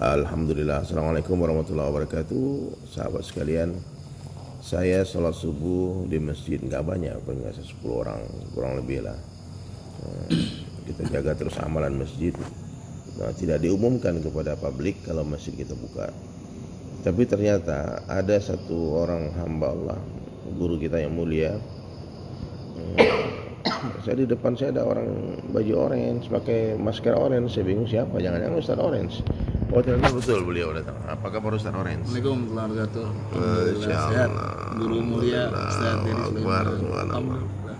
Alhamdulillah. Assalamualaikum warahmatullahi wabarakatuh. Sahabat sekalian, saya sholat subuh di masjid nggak banyak, paling nggak 10 orang, kurang lebih lah. Kita jaga terus amalan masjid. Nah, tidak diumumkan kepada publik kalau masjid kita buka. Tapi ternyata ada satu orang hamba Allah, guru kita yang mulia. Saya di depan saya ada orang baju orange, pakai masker orange. Saya bingung siapa, jangan-jangan Ustaz Orange. Oh ternyata betul beliau datang. Apa kabar Ustaz Orange? Assalamualaikum warahmatullahi wabarakatuh. Sehat. Guru mulia Ustaz Dery Sulaiman. Alhamdulillah.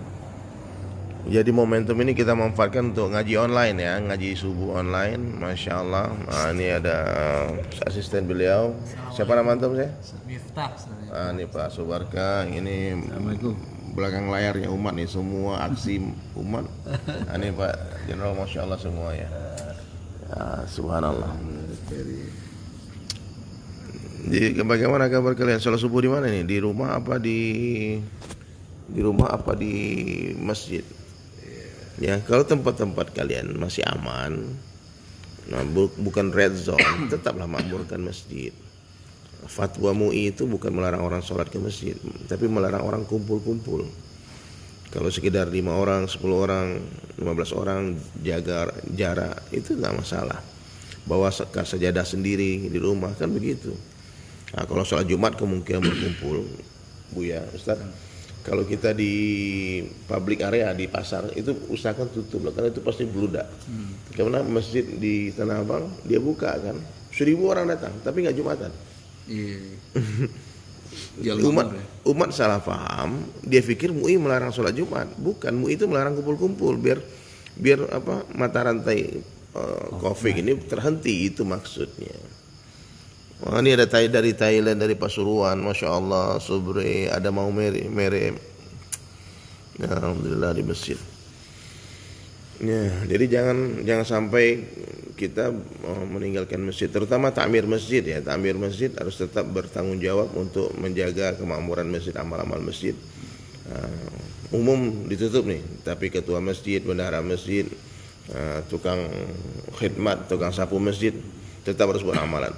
Jadi momentum ini kita manfaatkan untuk ngaji online ya, ngaji subuh online. Masya Allah. Nah, ini ada asisten beliau. Siapa nama antum saya? Miftah. Ini Pak Subarka. Ini Assalamualaikum. Belakang layarnya umat nih, semua aksi umat. Ini Pak Jenderal, Masya Allah semua ya. Ya, subhanallah. Jadi bagaimana kabar kalian? Sholat subuh di mana nih? Di rumah apa di rumah apa di masjid? Ya, kalau tempat-tempat kalian masih aman, nah, bukan red zone, tetaplah makmurkan masjid. Fatwa MUI itu bukan melarang orang sholat ke masjid, tapi melarang orang kumpul-kumpul. Kalau sekedar 5 orang, 10 orang, 15 orang jaga jarak, itu nggak masalah. Bawa sajadah sendiri di rumah, kan begitu. Nah, kalau sholat Jumat kemungkinan berkumpul, Buya, Ustaz. Kalau kita di public area, di pasar, itu usahakan tutup, karena itu pasti beludak. Karena masjid di Tanah Abang, dia buka kan, 1000 orang datang, tapi nggak Jumatan. Umat salah paham, dia pikir MUI melarang sholat Jumat. Bukan, MUI itu melarang kumpul-kumpul biar apa, mata rantai COVID ini terhenti, itu maksudnya. Wah, ini ada dari Thailand, dari Pasuruan, Masya Allah, Subre, ada mau mere. Ya, alhamdulillah di masjid. Ya, jadi jangan sampai kita meninggalkan masjid, terutama takmir masjid ya. Takmir masjid harus tetap bertanggung jawab untuk menjaga kemakmuran masjid, amal-amal masjid. Umum ditutup nih, tapi ketua masjid, bendahara masjid, tukang khidmat, tukang sapu masjid tetap harus buat amalan.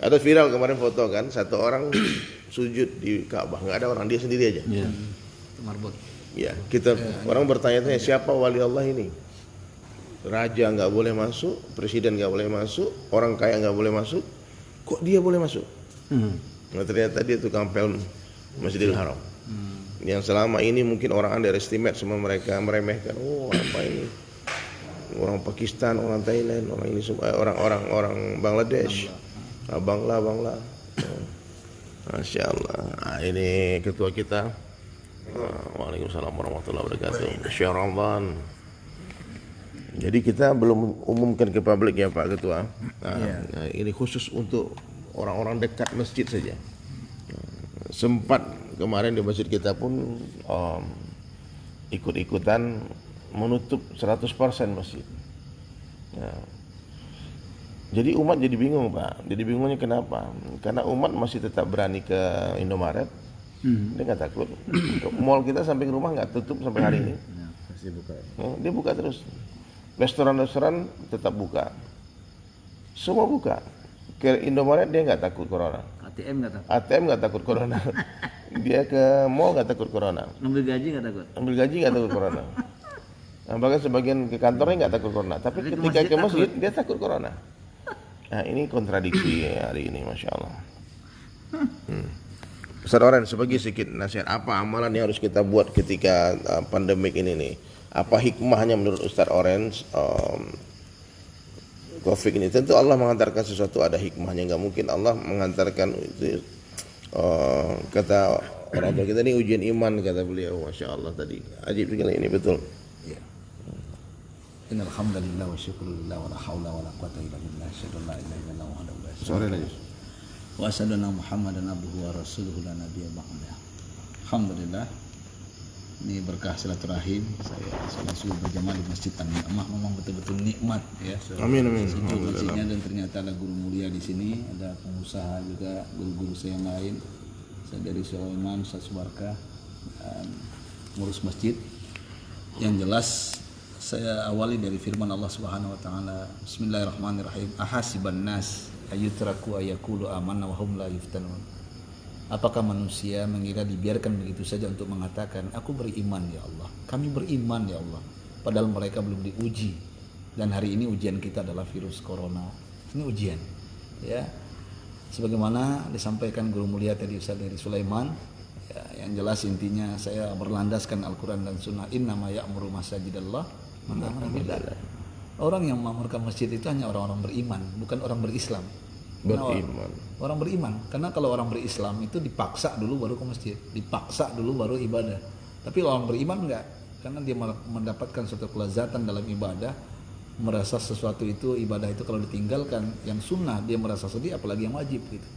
Ada viral kemarin foto kan, satu orang sujud di Ka'bah, nggak ada orang, dia sendiri aja. Iya. Marbot. Ya, kita orang bertanya-tanya siapa wali Allah ini? Raja nggak boleh masuk, presiden nggak boleh masuk, orang kaya nggak boleh masuk, kok dia boleh masuk? Nah, ternyata dia tukang pel Masjidil Haram. Yang selama ini mungkin orang underestimate sama mereka, meremehkan. Oh, apa ini? Orang Pakistan, orang Thailand, orang ini semua, orang Bangladesh, Bangla. Masya Allah. Nah, ini ketua kita. Waalaikumsalam warahmatullahi wabarakatuh. Syekh Ramadan. Jadi kita belum umumkan ke publik ya Pak Ketua. Nah, ini khusus untuk orang-orang dekat masjid saja. Sempat kemarin di masjid kita pun ikut-ikutan menutup 100% masjid. Ya. Jadi umat jadi bingung Pak. Jadi bingungnya kenapa? Karena umat masih tetap berani ke Indomaret. Dia nggak takut. Mall kita sampai ke rumah nggak tutup sampai hari ini. Pasti buka. Dia buka terus. Restoran-restoran tetap buka, semua buka. Ke Indomaret dia nggak takut corona. ATM nggak takut corona. Dia ke mall nggak takut corona. Ambil gaji nggak takut. Ambil gaji nggak takut corona. Nah, bahkan sebagian ke kantornya nggak takut corona. Tapi ketika ke masjid dia takut corona. Nah, ini kontradiksi hari ini, Masya Allah. Ustaz Oren, sebagai sedikit nasihat, apa amalan yang harus kita buat ketika pandemik ini nih? Apa hikmahnya menurut Ustaz Orange COVID ini? Tentu Allah mengantarkan sesuatu, ada hikmahnya. Nggak mungkin Allah mengantarkan itu. Kata orang tua kita ini ujian iman, kata beliau. Masya Allah tadi. Ajib sekali ini, betul. Innal hamdalillah wa syukrulillah wa la haula wa la quwwata illa billah. Asyhadu an la ilaha illallah wahdahu la syarika lahu. Wa asyhadu anna Muhammadan abduhu wa rasuluhu la nabiyya ba'dahu. Alhamdulillah. Ini berkah silaturahim. Saya sholat subuh berjamaah di Masjid An-Ni'mah, memang betul-betul nikmat ya. Amin. Itu masjidnya, dan ternyata ada guru mulia di sini, ada pengusaha juga, guru-guru saya yang lain. Saya dari Sulaiman, Ustaz Subarka, ngurus masjid. Yang jelas Saya awali dari firman Allah Subhanahu wa taala. Bismillahirrahmanirrahim. Ahasiban nas ayutraku ayaqulu amanna wa hum la yuftanun. Apakah manusia mengira dibiarkan begitu saja untuk mengatakan aku beriman ya Allah, kami beriman ya Allah, padahal mereka belum diuji. Dan hari ini ujian kita adalah virus corona. Ini ujian, ya. Sebagaimana disampaikan guru mulia tadi Ustaz Heri Sulaiman, ya, yang jelas intinya saya berlandaskan Al-Quran dan Sunnah. Innama ya'muru masajidallah man amana billah. Orang yang memakmurkan masjid itu hanya orang-orang beriman, bukan orang berislam. Beriman. Orang beriman, karena kalau orang berislam itu dipaksa dulu baru ke masjid, dipaksa dulu baru ibadah. Tapi orang beriman enggak, karena dia mendapatkan suatu kelezatan dalam ibadah, merasa sesuatu itu ibadah itu kalau ditinggalkan yang sunnah dia merasa sedih, apalagi yang wajib gitu.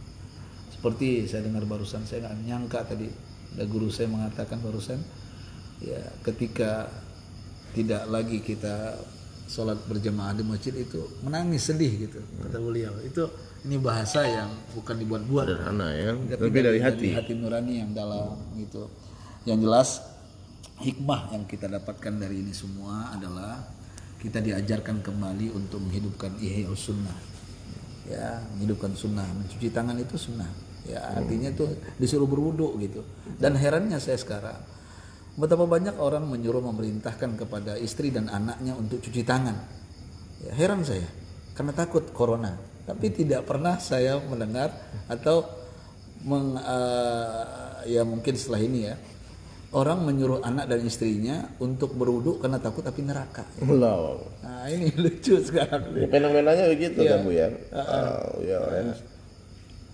Seperti saya dengar barusan, saya nggak nyangka tadi ada guru saya mengatakan barusan, ya ketika tidak lagi kita sholat berjamaah di masjid itu menangis sedih gitu kata beliau. Itu ini bahasa yang bukan dibuat-buat, Sederhana ya, tapi lebih dari hati nurani yang dalam gitu. Yang jelas hikmah yang kita dapatkan dari ini semua adalah kita diajarkan kembali untuk menghidupkan ihya sunnah, ya, menghidupkan sunnah. Mencuci tangan itu sunnah, ya, artinya itu disuruh berwudu gitu. Dan herannya saya sekarang, betapa banyak orang menyuruh memerintahkan kepada istri dan anaknya untuk cuci tangan. Ya, heran saya, karena takut corona. Tapi tidak pernah saya mendengar atau ya mungkin setelah ini ya, orang menyuruh anak dan istrinya untuk berwudu karena takut api neraka. Nah ini lucu sekarang. Ya, fenomenanya begitu kan Bu ya. Ya,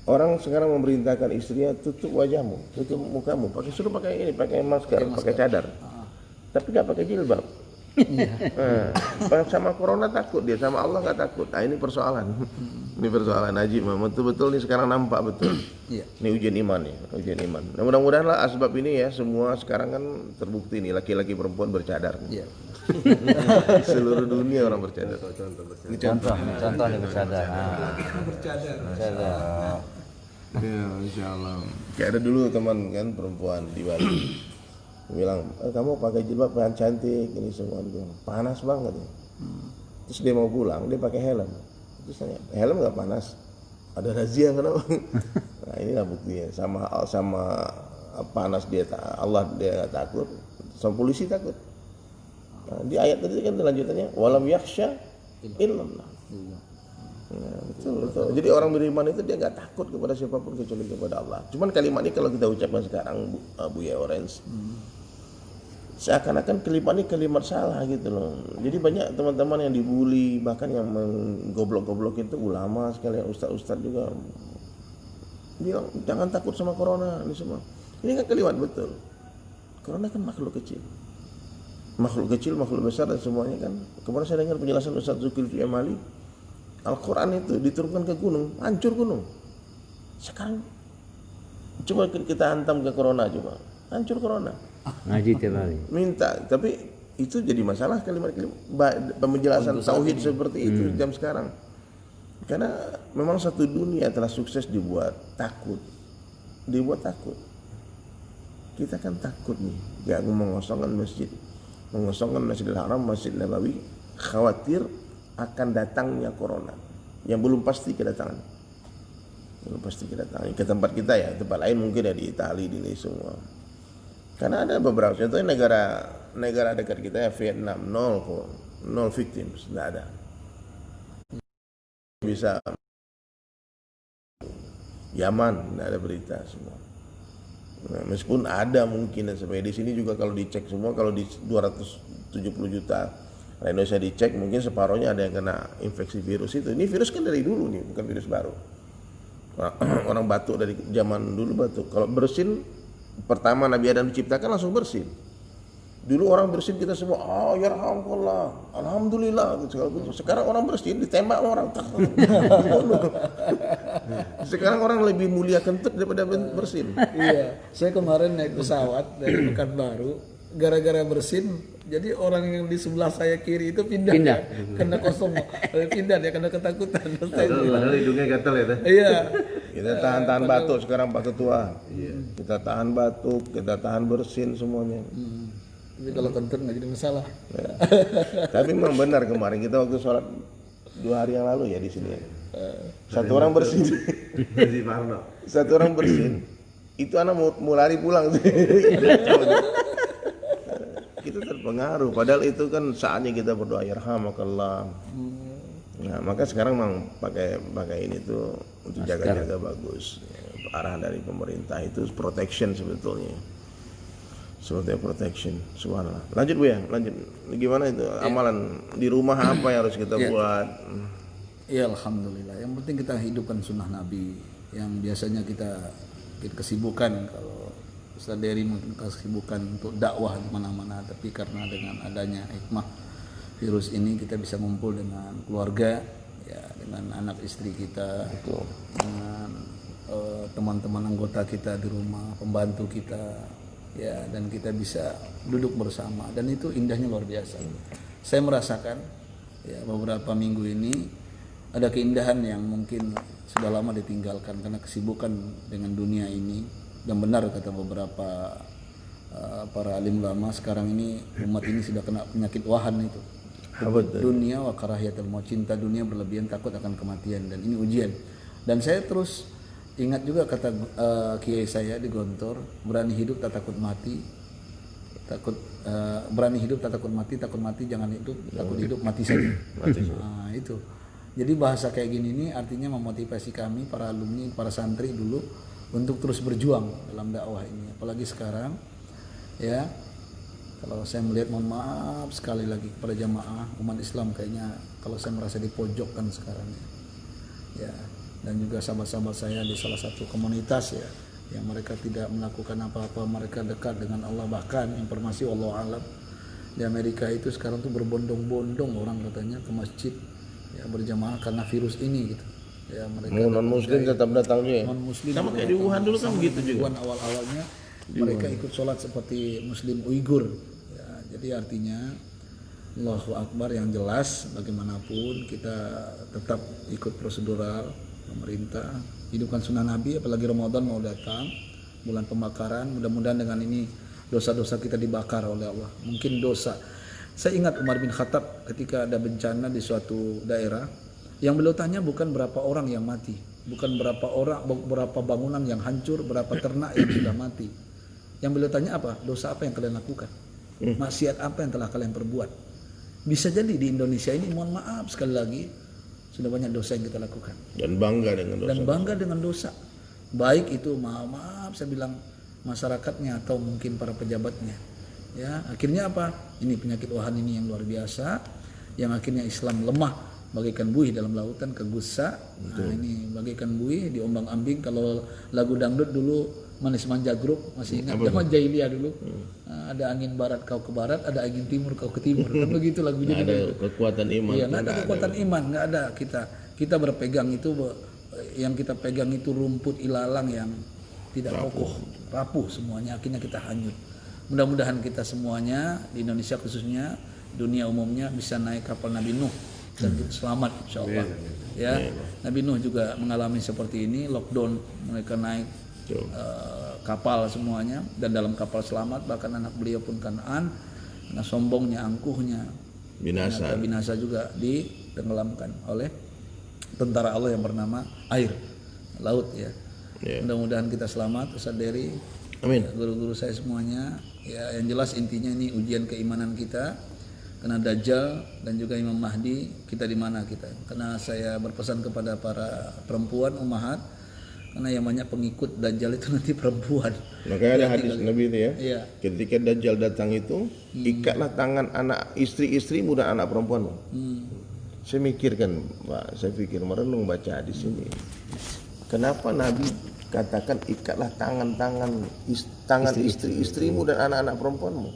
orang sekarang memerintahkan istrinya tutup wajahmu, tutup mukamu, suruh pakai ini, pakai masker, pakai cadar. Tapi nggak pakai jilbab. Sama corona takut dia, sama Allah nggak takut. Nah ini persoalan. Ini persoalan Haji, betul-betul nih sekarang nampak betul. Ini ujian iman ya, ujian iman. Nah, mudah-mudahan lah asbab ini ya semua sekarang kan terbukti nih laki-laki perempuan bercadar. Di seluruh dunia orang bercadar. Contoh nih bercadar. Bercadar. Ya, insyaallah. Kayak ada dulu teman kan perempuan di Bali. Bilang, kamu pakai jilbab yang cantik ini semua. Dia bilang, panas banget ya. Terus dia mau pulang, dia pakai helm. Terus tanya, helm nggak panas? Ada razia kenapa? Nah inilah buktinya. Sama panas dia, Allah dia nggak takut, sama polisi takut. Nah, di ayat tadi kan lanjutannya, walam yakhsha illallah. Ya, betul. Jadi orang beriman itu dia nggak takut kepada siapapun kecuali kepada Allah. Cuman kalimat ini kalau kita ucapkan sekarang, Bu ya Orange, seakan-akan kalimat ini kalimat salah gitu loh. Jadi banyak teman-teman yang dibully, bahkan yang menggoblok-goblok itu ulama sekalian, ustaz-ustaz juga bilang jangan takut sama corona ini semua. Ini kan kalimat betul. Corona kan makhluk kecil, makhluk besar dan semuanya kan. Kemarin saya dengar penjelasan Ustaz Zulkifli Amali, Al-Quran itu diturunkan ke gunung, hancur gunung. Sekarang coba kita hantam ke corona, coba hancur corona. Ngaji tiap hari. Minta, tapi itu jadi masalah kalimat-kalimat penjelasan tauhid seperti itu jam sekarang. Karena memang satu dunia telah sukses dibuat takut. Kita kan takut nih, gak mengosongkan masjid, mengosongkan Masjidil Haram, Masjid Nabawi, khawatir akan datangnya corona yang belum pasti kedatangan. Ke tempat kita ya, tempat lain mungkin ya di Italia, di ini semua. Karena ada beberapa contohnya negara dekat kita ya, Vietnam, nol victims, tidak ada. Bisa Yaman, tidak ada berita semua. Nah, meskipun ada mungkin dan sampai di sini juga kalau dicek semua, kalau di 270 juta Indonesia dicek mungkin separohnya ada yang kena infeksi virus itu. Ini virus kan dari dulu nih, bukan virus baru. Orang batuk dari zaman dulu batuk. Kalau bersin pertama Nabi Adam diciptakan langsung bersin. Dulu orang bersin kita semua, ya rahmatullah, alhamdulillah. Sekarang orang bersin ditembak orang. Sekarang orang lebih mulia kentut daripada bersin. Iya, saya kemarin naik pesawat dari Pekanbaru, gara-gara bersin, jadi orang yang di sebelah saya kiri itu pindah. Ya? Karena kosong, pindah dia karena ketakutan. Padahal hidungnya gatel ya. Iya. Kita tahan batuk sekarang Pak Ketua. Kita tahan batuk, kita tahan bersin semuanya. Tapi kalau kentut nggak jadi masalah. Tapi memang benar kemarin kita waktu sholat 2 hari yang lalu ya di sini. Satu orang bersin. Satu orang bersin. Itu anak mau lari pulang. Kita terpengaruh. Padahal itu kan saatnya kita berdoa yarhamakallah. Nah, maka sekarang memang pakai ini tuh untuk jaga-jaga bagus. Arahan dari pemerintah itu protection sebetulnya. Sebetulnya protection. Subhanallah. Lanjut Bu ya, lanjut. Gimana itu amalan di rumah apa yang harus kita buat? Ya alhamdulillah. Yang penting kita hidupkan sunnah Nabi yang biasanya kita kesibukan. Kalau Ustaz Dery mungkin kesibukan untuk dakwah di mana-mana, tapi karena dengan adanya hikmah virus ini kita bisa ngumpul dengan keluarga, ya, dengan anak istri kita, dengan teman-teman anggota kita di rumah, pembantu kita, ya, dan kita bisa duduk bersama, dan itu indahnya luar biasa. Saya merasakan ya beberapa minggu ini ada keindahan yang mungkin sudah lama ditinggalkan karena kesibukan dengan dunia ini. Dan benar kata beberapa para alim ulama, sekarang ini umat ini sudah kena penyakit wahan itu. Dunia wa karahiyatul maut, cinta dunia berlebihan, takut akan kematian, dan ini ujian. Dan saya terus ingat juga kata kiai saya di Gontor, berani hidup tak takut mati, berani hidup tak takut mati jangan hidup, takut hidup mati saja. Nah, itu. Jadi bahasa kayak gini ini artinya memotivasi kami para alumni, para santri dulu untuk terus berjuang dalam dakwah ini. Apalagi sekarang ya, kalau saya melihat, mohon maaf sekali lagi kepada jamaah umat Islam, kayaknya kalau saya merasa dipojokkan sekarang ya. Dan juga sahabat-sahabat saya di salah satu komunitas ya, yang mereka tidak melakukan apa-apa, mereka dekat dengan Allah, bahkan informasi Allah alam di Amerika itu sekarang tuh berbondong-bondong orang katanya ke masjid ya berjamaah karena virus ini gitu. Ya, mereka non muslim tetap datang juga. Non muslim sama kayak di Wuhan dulu kan begitu juga. Wuhan awal-awalnya mereka ikut sholat seperti muslim Uighur. Ya, jadi artinya Allahu Akbar yang jelas, bagaimanapun kita tetap ikut prosedural pemerintah, hidupkan sunnah Nabi, apalagi Ramadan mau datang, bulan pembakaran. Mudah-mudahan dengan ini dosa-dosa kita dibakar oleh Allah. Mungkin dosa. Saya ingat Umar bin Khattab ketika ada bencana di suatu daerah, yang beliau tanya bukan berapa orang yang mati, bukan berapa bangunan yang hancur, berapa ternak yang sudah mati. Yang beliau tanya apa? Dosa apa yang kalian lakukan? Maksiat apa yang telah kalian perbuat? Bisa jadi di Indonesia ini, mohon maaf sekali lagi, sudah banyak dosa yang kita lakukan. Dan bangga dengan dosa. Baik itu maaf saya bilang masyarakatnya atau mungkin para pejabatnya. Ya, akhirnya apa? Ini penyakit wahan ini yang luar biasa, yang akhirnya Islam lemah. Bagaikan buih dalam lautan kegusa. Nah, ini bagaikan buih diombang-ambing. Kalau lagu dangdut dulu Manis Manja Group, masih ingat zaman jahiliyah dulu. Nah, ada angin barat kau ke barat, ada angin timur kau ke timur. Kan begitu lagunya. Ada kekuatan iman. Iya, nggak ada kekuatan iman, nggak ada kita berpegang itu, yang kita pegang itu rumput ilalang yang tidak kokoh, rapuh semuanya, akhirnya kita hanyut. Mudah-mudahan kita semuanya di Indonesia khususnya, dunia umumnya bisa naik kapal Nabi Nuh dan selamat insyaallah. Ya, Nabi Nuh juga mengalami seperti ini, lockdown, mereka naik kapal semuanya, dan dalam kapal selamat, bahkan anak beliau pun Kanaan karena sombongnya, angkuhnya binasa juga ditenggelamkan oleh tentara Allah yang bernama air, laut ya. Mudah-mudahan kita selamat, Ustaz Dery, amin, guru-guru saya semuanya ya. Yang jelas intinya ini ujian keimanan kita, karena Dajjal dan juga Imam Mahdi, kita di mana kita. Karena saya berpesan kepada para perempuan ummahat, karena yang banyak pengikut Dajjal itu nanti perempuan. Makanya ada hadis Nabi itu ya. Iya. Ketika Dajjal datang itu, ikatlah tangan anak istri-istrimu dan anak perempuanmu. Saya mikirkan, Pak, saya pikir merenung baca hadis ini. Kenapa Nabi katakan ikatlah tangan istri-istrimu dan anak-anak perempuanmu?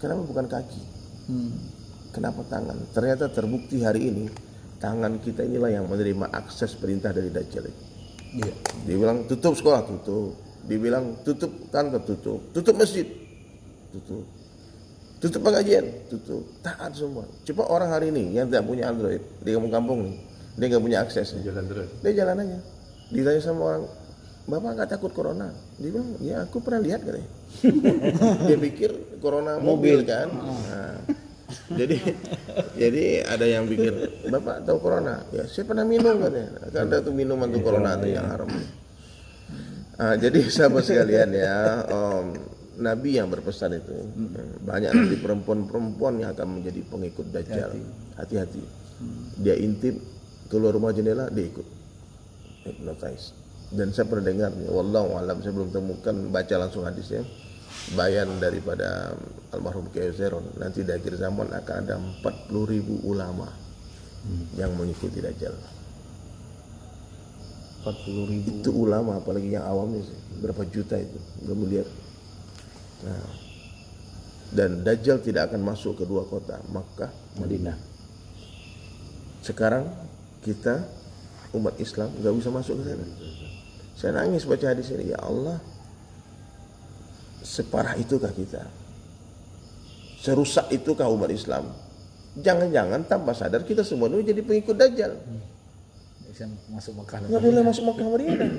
Kenapa bukan kaki? Kenapa tangan? Ternyata terbukti hari ini tangan kita inilah yang menerima akses perintah dari Dajjal. Iya. Dibilang tutup sekolah, tutup. Dibilang tutup kantor, tutup masjid, tutup pengajian, tutup. Taat semua. Coba orang hari ini yang tidak punya Android di kampung-kampung nih, dia nggak punya akses. Dia jalan aja. Ditanya sama orang, Bapak nggak takut corona? Dia bilang, ya aku pernah lihat katanya. Dia pikir corona mobil kan. Nah, jadi ada yang pikir, Bapak tahu corona? Ya saya pernah minum katanya. Ada tuh minuman tuh corona tuh yang haram. Jadi sahabat sekalian ya, Nabi yang berpesan itu, banyak nanti perempuan-perempuan yang akan menjadi pengikut Dajjal. Hati-hati. Dia intip keluar rumah jendela, dia ikut hypnotize. Dan saya pernah dengar, wallahu alam, saya belum temukan baca langsung hadisnya, bayan daripada almarhum Kiai Zeron, nanti di akhir zaman akan ada 40.000 ulama yang mengikuti Dajjal. 40.000 Itu ulama, apalagi yang awamnya sih, berapa juta itu, berapa miliar. Nah, dan Dajjal tidak akan masuk ke dua kota, Makkah, Madinah. Sekarang kita umat Islam nggak bisa masuk ke sana. Saya nangis baca hadis ini, ya Allah, separah itukah kita? Serusak itukah umat Islam? Jangan-jangan tanpa sadar kita semua ini jadi pengikut Dajjal. bisa masuk Mekah. Nggak boleh masuk Mekah Madinah.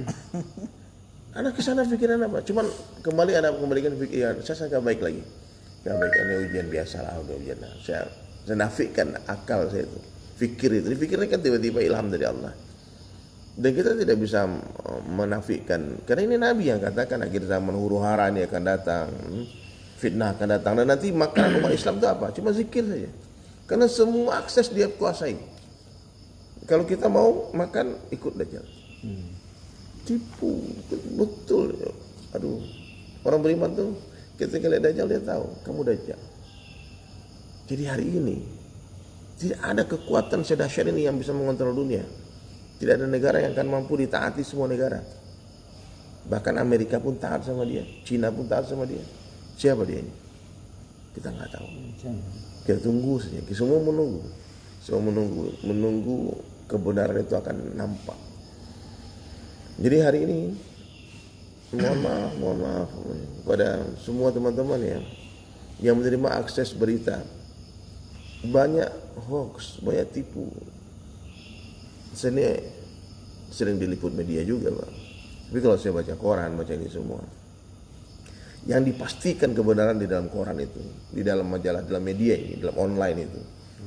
Anak kesana pikiran apa? Cuman kembali anak kembalikan pikiran. Saya sangka baik lagi. Gak baik, ini ujian biasa lah, udah ujian. Saya nafikan akal saya itu. Fikir itu. Fikirnya kan tiba-tiba ilham dari Allah. Dan kita tidak bisa menafikan. Karena ini Nabi yang katakan akhir zaman huru hara ini akan datang. Fitnah akan datang. Dan nanti makanan umat Islam itu apa? Cuma zikir saja. Karena semua akses dia kuasai. Kalau kita mau makan, ikut Dajjal. Tipu, betul. Aduh, orang beriman tuh ketika lihat Dajjal dia tahu kamu Dajjal. Jadi hari ini tidak ada kekuatan sedahsyat ini yang bisa mengontrol dunia. Tidak ada negara yang akan mampu ditaati semua negara. Bahkan Amerika pun taat sama dia, Cina pun taat sama dia. Siapa dia ini? Kita nggak tahu. Kita tunggu saja. Semua menunggu. Semua menunggu kebenaran itu akan nampak. Jadi hari ini mohon maaf kepada semua teman-teman yang menerima akses berita, banyak hoax, banyak tipu. Saya sering diliput media juga, Pak. Tapi kalau saya baca koran, baca ini semua, yang dipastikan kebenaran di dalam koran itu, di dalam majalah, dalam media ini, dalam online itu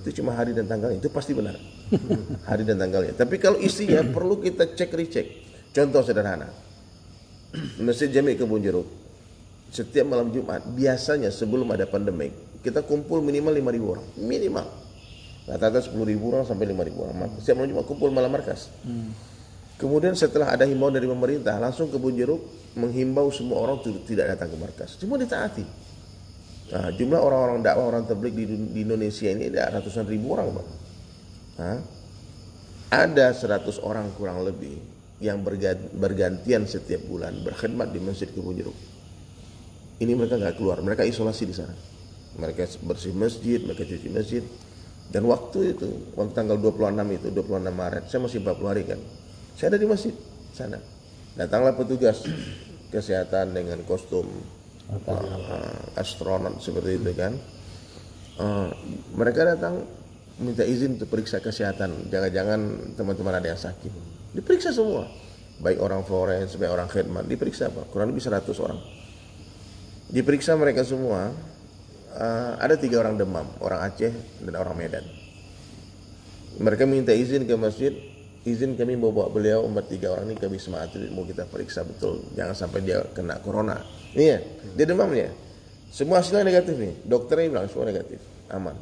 cuma hari dan tanggalnya, itu pasti benar. Hari dan tanggalnya. Tapi kalau isinya perlu kita cek recheck. Contoh sederhana, Masjid Jami' Kebun Jeruk, setiap malam Jumat, biasanya sebelum ada pandemik, kita kumpul minimal 5.000 orang. Minimal. Rata-rata 10.000 orang sampai 5.000 orang. Setiap malam Jumat kumpul malam markas. Kemudian setelah ada himbauan dari pemerintah, langsung Kebun Jeruk menghimbau semua orang tidak datang ke markas. Cuma ditaati. Nah, jumlah orang-orang dakwah, orang tabligh di Indonesia ini ada ratusan ribu orang, Pak. Nah, ada 100 orang kurang lebih yang bergantian setiap bulan berkhidmat di Masjid Kebun Jeruk. Ini mereka nggak keluar, mereka isolasi di sana. Mereka bersih masjid, mereka cuci masjid. Dan waktu tanggal 26 Maret, saya masih 40 hari kan. Saya ada di masjid sana. Datanglah petugas kesehatan dengan kostum astronot seperti itu kan. Mereka datang minta izin untuk periksa kesehatan. Jangan-jangan teman-teman ada yang sakit. Diperiksa semua. Baik orang forens, baik orang khidmat. Diperiksa Pak. Kurang lebih 100 orang. Diperiksa mereka semua. Ada 3 orang demam. Orang Aceh dan orang Medan. Mereka minta izin ke masjid. Izin kami bawa beliau 3 orang ini ke Wisma Atlet. Mau kita periksa betul. Jangan sampai dia kena corona. Ini ya. Dia demamnya. Semua hasilnya negatif nih. Dokternya bilang semua negatif. Aman.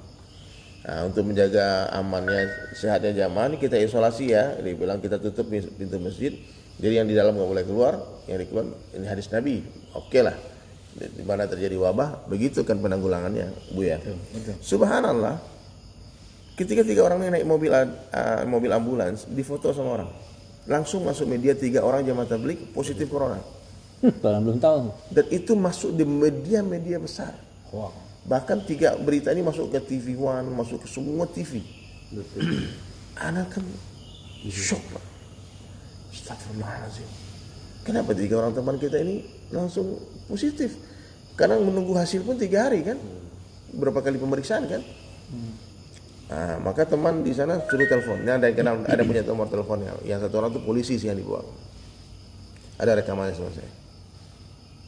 Nah, untuk menjaga amannya, sehatnya jamaah ini kita isolasi ya. Dia bilang kita tutup pintu masjid. Jadi yang di dalam nggak boleh keluar, yang di keluar ini hadis Nabi. Oke lah. Di mana terjadi wabah, begitu kan penanggulangannya, Bu ya. Betul. Subhanallah. Ketika 3 orang ini naik mobil ambulans, difoto sama orang. Langsung masuk media 3 orang jamaah tabligh positif corona. Belum tahu. Dan itu masuk di media-media besar. Wow. Bahkan 3 berita ini masuk ke TV One, masuk ke semua TV. Anak kan shock, Pak. Astagfirullahaladzim. Kenapa 3 orang teman kita ini langsung positif? Karena menunggu hasil pun 3 hari kan. Berapa kali pemeriksaan kan. Nah, maka teman di sana suruh telepon. Ini ada yang kenal, ada punya nomor teleponnya. Yang 1 orang itu polisi sih yang dibawa. Ada rekamannya sama saya.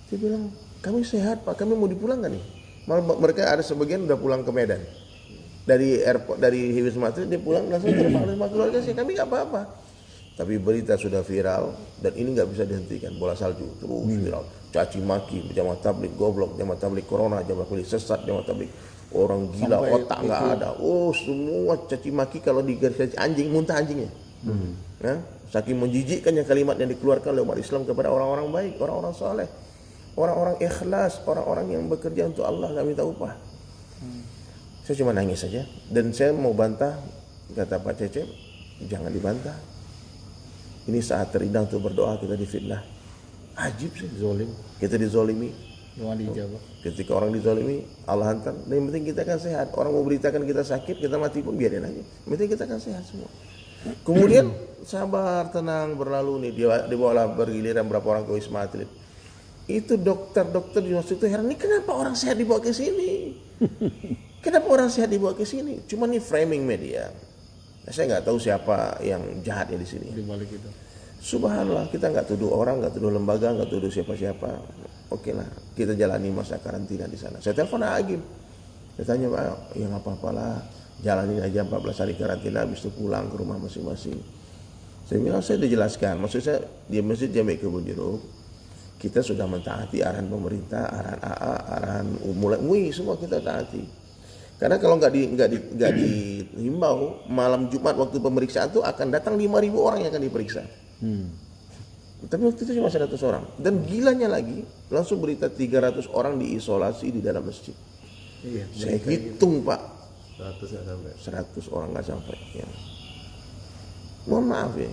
Dia bilang, kami sehat Pak, kami mau dipulangkan nih. Malah mereka ada sebagian udah pulang ke Medan. Dari airport, dari Wisma Atlet dia pulang langsung ke rumah keluarga sih. Kami nggak apa-apa. Tapi berita sudah viral dan ini nggak bisa dihentikan. Bola salju terus viral. Caci maki, jamaah tablik goblok, jamaah tablik corona, jamaah tablik sesat, jamaah tablik orang gila, sampai otak nggak ada. Oh semua caci maki, kalau digaris anjing muntah anjingnya. Ya? Saking menjijikkannya kalimat yang dikeluarkan oleh umat Islam kepada orang-orang baik, orang-orang soleh, orang-orang ikhlas, orang-orang yang bekerja untuk Allah nggak minta upah. Saya cuma nangis saja dan saya mau bantah, kata Pak Cecep, jangan dibantah. Ini saat terindah untuk berdoa, kita difitnah. Ajib sih, zolim. Kita dizolimi. Ketika orang dizolimi, Allah hantar. Dan yang penting kita akan sehat. Orang mau beritakan kita sakit, kita mati pun biarin aja. Yang penting kita akan sehat semua. Kemudian sabar, tenang, berlalu nih. Dibawalah bergiliran berapa orang ke Wisma Atlet. Itu dokter-dokter di waktu itu heran, ini kenapa orang sehat dibawa ke sini? Kenapa orang sehat dibawa ke sini? Cuma nih framing media. Saya nggak tahu siapa yang jahatnya di sini. Di balik itu. Subhanallah, kita nggak tuduh orang, nggak tuduh lembaga, nggak tuduh siapa-siapa. Oke lah, kita jalani masa karantina di sana. Saya telepon Agim. Saya tanya, Pak, ya nggak apa-apalah, jalanin aja 14 hari karantina, habis itu pulang ke rumah masing-masing. Saya bilang, saya udah jelaskan. Maksud saya, di Masjid Jami' Kebun Jeruk, kita sudah mentaati arahan pemerintah, arahan AA, arahan MUI, semua kita taati. Karena kalau nggak dihimbau, malam Jumat waktu pemeriksaan itu akan datang 5.000 orang yang akan diperiksa. Tapi waktu itu cuma 100 orang. Dan gilanya lagi, langsung berita 300 orang diisolasi di dalam masjid. Iya, saya hitung Pak, 100 nggak sampai. 100 orang nggak sampai. Ya. Mohon maaf ya,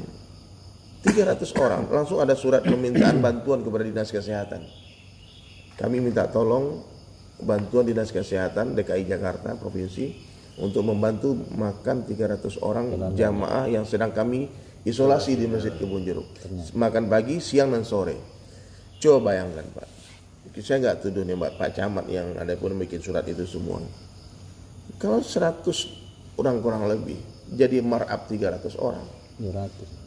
300 orang. Langsung ada surat permintaan bantuan kepada Dinas Kesehatan. Kami minta tolong bantuan Dinas Kesehatan DKI Jakarta Provinsi untuk membantu makan 300 orang jamaah yang sedang kami isolasi di Masjid Kebun Jeruk. Makan pagi, siang dan sore. Coba bayangkan Pak. Saya nggak tuduh nih Pak Camat yang ada pun bikin surat itu semua. Kalau 100 orang kurang lebih jadi markup 300 orang. 200.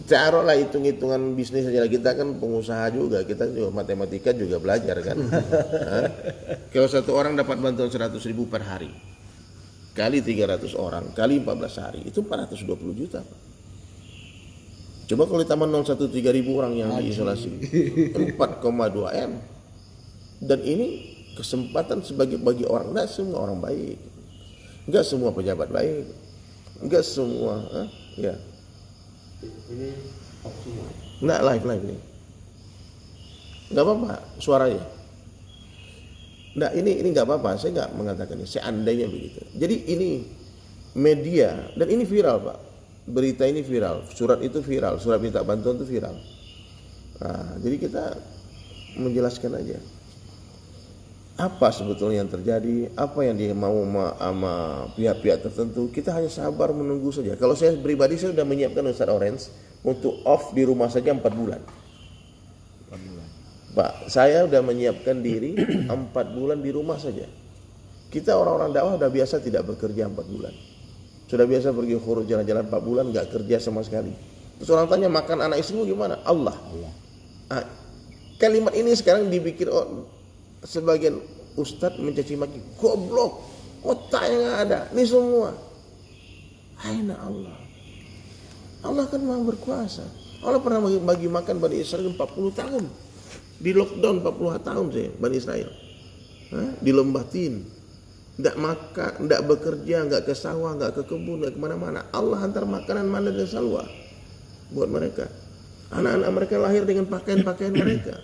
Taruhlah hitung-hitungan bisnis saja, kita kan pengusaha juga, kita juga matematika juga belajar kan. Kalau satu orang dapat bantuan 100.000 per hari, kali 300 orang, kali 14 hari, itu 420 juta Pak. Coba kalau ditambah 0,13.000 orang yang diisolasi, 4,2 M. Dan ini kesempatan bagi orang, enggak semua orang baik, enggak semua pejabat baik, enggak semua, ya. Ini opsinya. Nggak live nih. Nggak apa-apa suaranya. Nggak, ini nggak apa-apa. Saya nggak mengatakan ini. Seandainya begitu. Jadi ini media dan ini viral Pak. Berita ini viral. Surat itu viral. Surat minta bantuan itu viral. Nah, jadi kita menjelaskan aja apa sebetulnya yang terjadi, apa yang dia mau sama pihak-pihak tertentu. Kita hanya sabar menunggu saja. Kalau saya pribadi, saya sudah menyiapkan Ustaz Orange untuk off di rumah saja 4 bulan. 4 bulan. Pak, saya sudah menyiapkan diri 4 bulan di rumah saja. Kita orang-orang dakwah sudah biasa tidak bekerja 4 bulan. Sudah biasa pergi khuruj jalan-jalan 4 bulan nggak kerja sama sekali. Terus orang tanya, makan anak istrimu gimana? Allah. Nah, kalimat ini sekarang dibikin sebagian ustadz mencaci maki, goblok, otaknya nggak ada, ini semua. Aina Allah. Allah kan maha berkuasa. Allah pernah bagi makan Bani Israel 40 tahun. Di lockdown 40 tahun sih Bani Israel. Di lembah Tin. Nggak makan, nggak bekerja, nggak ke sawah, nggak ke kebun, nggak kemana-mana. Allah hantar makanan mana dan salwa buat mereka. Anak-anak mereka lahir dengan pakaian-pakaian mereka.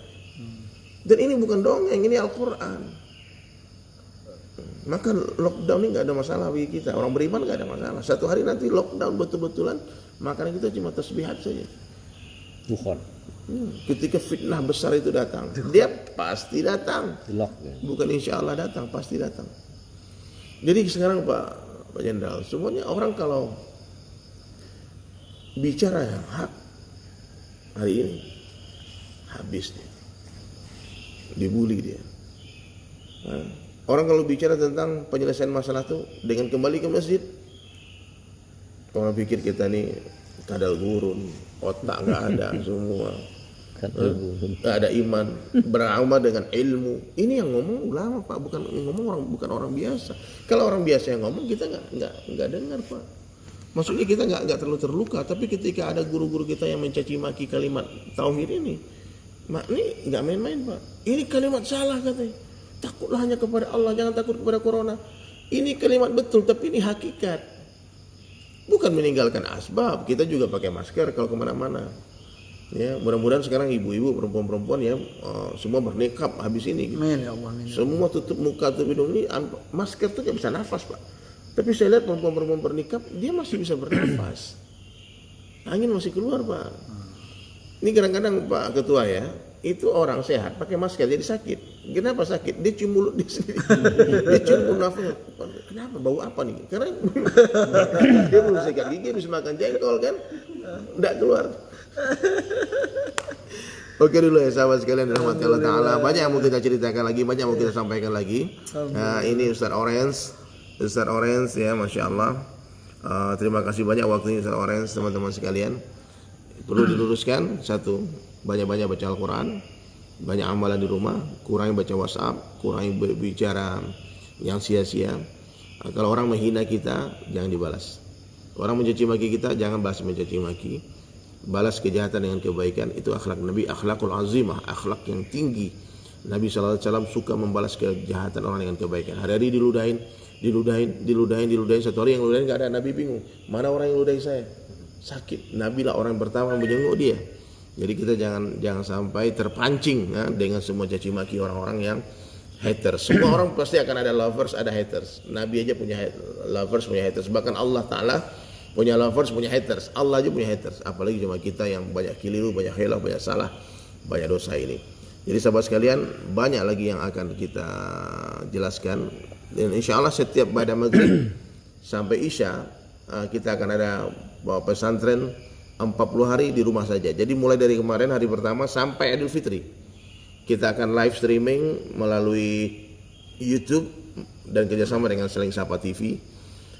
Dan ini bukan dongeng, ini Al-Quran. Maka lockdown ini gak ada masalah bagi kita. Orang beriman gak ada masalah. Satu hari nanti lockdown betul-betulan, makanan kita cuma tasbihat saja. Bukan. Ketika fitnah besar itu datang, dia pasti datang. Ya. Bukan insya Allah datang, pasti datang. Jadi sekarang Pak Jenderal, semuanya orang kalau bicara yang hak hari ini, habis dia. Dibully dia. Orang kalau bicara tentang penyelesaian masalah itu dengan kembali ke masjid, orang pikir kita nih kadal gurun, otak nggak ada semua. ada iman, beramal dengan ilmu. Ini yang ngomong ulama Pak, bukan orang biasa. Kalau orang biasa yang ngomong kita nggak dengar Pak. Maksudnya kita nggak terlalu terluka, tapi ketika ada guru-guru kita yang mencaci maki kalimat tauhid ini nggak main-main Pak. Ini kalimat salah katanya. Takutlah hanya kepada Allah, jangan takut kepada corona. Ini kalimat betul, tapi ini hakikat. Bukan meninggalkan asbab. Kita juga pakai masker kalau kemana-mana. Ya, mudah-mudahan sekarang ibu-ibu, perempuan-perempuan ya semua bernikab habis ini. Gitu. Amin ya Allah. Semua tutup muka, tutup hidung ini masker tuh nggak bisa nafas Pak. Tapi saya lihat perempuan-perempuan bernikab dia masih bisa bernafas. Angin masih keluar Pak. Ini kadang-kadang Pak Ketua ya, itu orang sehat pakai masker jadi sakit. Kenapa sakit? Dia cium mulut dia sendiri. Dia cium nafas. Kenapa? Bau apa nih? Karena dia belum sikat gigi, habis makan jengkol kan, nggak keluar. Oke dulu ya sahabat sekalian dirahmati Allah Ta'ala. Banyak yang mau kita ceritakan lagi, banyak yang mau kita sampaikan lagi. Nah, ini Ustaz Orange ya, Masya Allah. Terima kasih banyak waktunya Ustaz Orange, teman-teman sekalian. Perlu diluruskan, satu, banyak-banyak baca Al-Quran, banyak amalan di rumah, kurangi baca WhatsApp, kurangi bicara yang sia-sia. Kalau orang menghina kita, jangan dibalas. Orang mencaci maki kita, jangan balas mencaci maki. Balas kejahatan dengan kebaikan. Itu akhlak Nabi, akhlakul azimah, akhlak yang tinggi. Nabi SAW suka membalas kejahatan orang dengan kebaikan. Hari-hari diludahin. Satu hari yang ludahin gak ada, Nabi bingung. Mana orang yang ludahin saya? Sakit. Nabi lah orang pertama menjenguk dia. Jadi kita jangan sampai terpancing ya, dengan semua caci maki orang-orang yang haters. Semua orang pasti akan ada lovers, ada haters. Nabi aja punya lovers, punya haters. Bahkan Allah Ta'ala punya lovers, punya haters. Allah aja punya haters. Apalagi cuma kita yang banyak keliru, banyak khilaf, banyak salah, banyak dosa ini. Jadi sahabat sekalian, banyak lagi yang akan kita jelaskan. Dan insya Allah setiap pada maghrib sampai isya kita akan ada pesantren 40 hari di rumah saja. Jadi mulai dari kemarin hari pertama sampai Idul Fitri kita akan live streaming melalui YouTube dan kerjasama dengan Seling Sapa TV.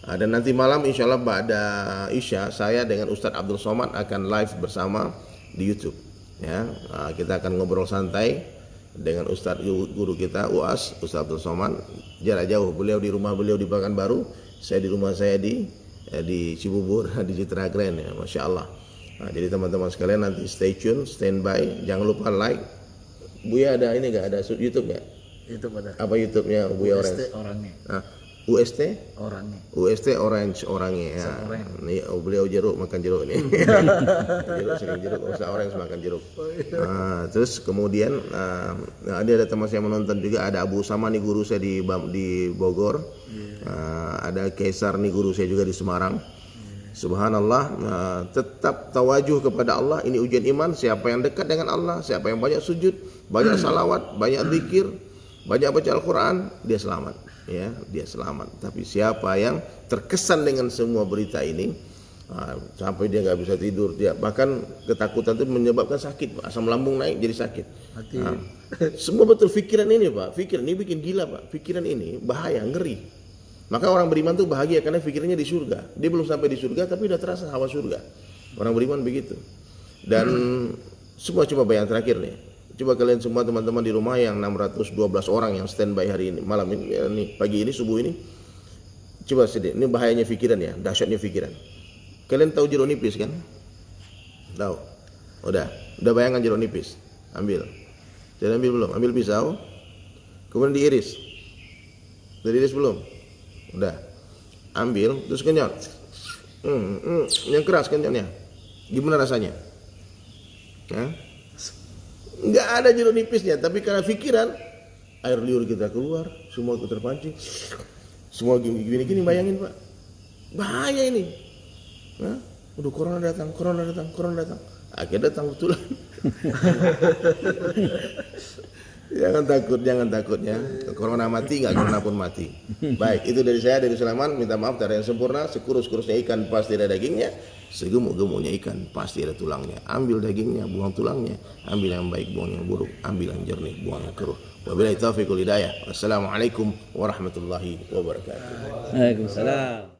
Dan nanti malam insya Allah pada isya saya dengan Ustadz Abdul Somad akan live bersama di YouTube. Ya, kita akan ngobrol santai dengan Ustadz guru kita UAS, Ustadz Abdul Somad, jarak jauh. Beliau di rumah beliau di Pekanbaru, saya di rumah saya di Cibubur di Citra Grand ya, Masya Allah. Nah, jadi teman-teman sekalian nanti stay tune, stand by, jangan lupa like. Buya ada ini nggak, ada YouTube nggak? YouTube ada. Apa YouTube-nya Buya Orange? Orangnya. UST? Orangnya. UST Orange orangnya ya. Nih beliau jeruk makan jeruk nih. Jeruk sering jeruk, usah Orange makan jeruk. Terus kemudian ada teman saya menonton juga, ada Abu Usama nih guru saya di Bogor. Ada Kaisar nih guru saya juga di Semarang. Subhanallah, tetap tawajuh kepada Allah. Ini ujian iman. Siapa yang dekat dengan Allah, siapa yang banyak sujud, banyak salawat, banyak zikir, banyak baca Al-Quran, dia selamat. Ya, dia selamat. Tapi siapa yang terkesan dengan semua berita ini, sampai dia nggak bisa tidur, dia bahkan ketakutan itu menyebabkan sakit, Pak. Asam lambung naik jadi sakit. Semua betul pikiran ini, Pak. Pikiran ini bikin gila, Pak. Pikiran ini bahaya, ngeri. Maka orang beriman tuh bahagia karena pikirannya di surga. Dia belum sampai di surga tapi udah terasa hawa surga. Orang beriman begitu. Dan semua coba bayang terakhir nih. Coba kalian semua teman-teman di rumah yang 612 orang yang standby hari ini, malam ini, pagi ini, subuh ini. Coba sedih, ini bahayanya pikiran ya, dahsyatnya pikiran. Kalian tahu jeruk nipis kan? Tahu? Udah bayangkan jeruk nipis. Ambil. Jangan ambil belum? Ambil pisau. Kemudian diiris. Udah diiris belum? Udah. Ambil, terus kenyot. Yang keras kenyotnya. Gimana rasanya? Nggak ada jeruk nipisnya, tapi karena pikiran, air liur kita keluar, semua itu terpancing, semua gini-gini, bayangin Pak, bahaya ini. Udah corona datang, akhirnya datang betulan. Jangan takut ya. Corona mati nggak, corona pun mati. Baik, itu dari saya, dari Sulaiman. Minta maaf dari yang sempurna. Sekurus-kurusnya ikan pasti ada dagingnya, segemuk-gemuknya ikan pasti ada tulangnya. Ambil dagingnya, buang tulangnya. Ambil yang baik, buang yang buruk. Ambil yang jernih, buang yang keruh. Wabillahi taufiq wal hidayah. Wassalamualaikum warahmatullahi wabarakatuh. Waalaikumsalam.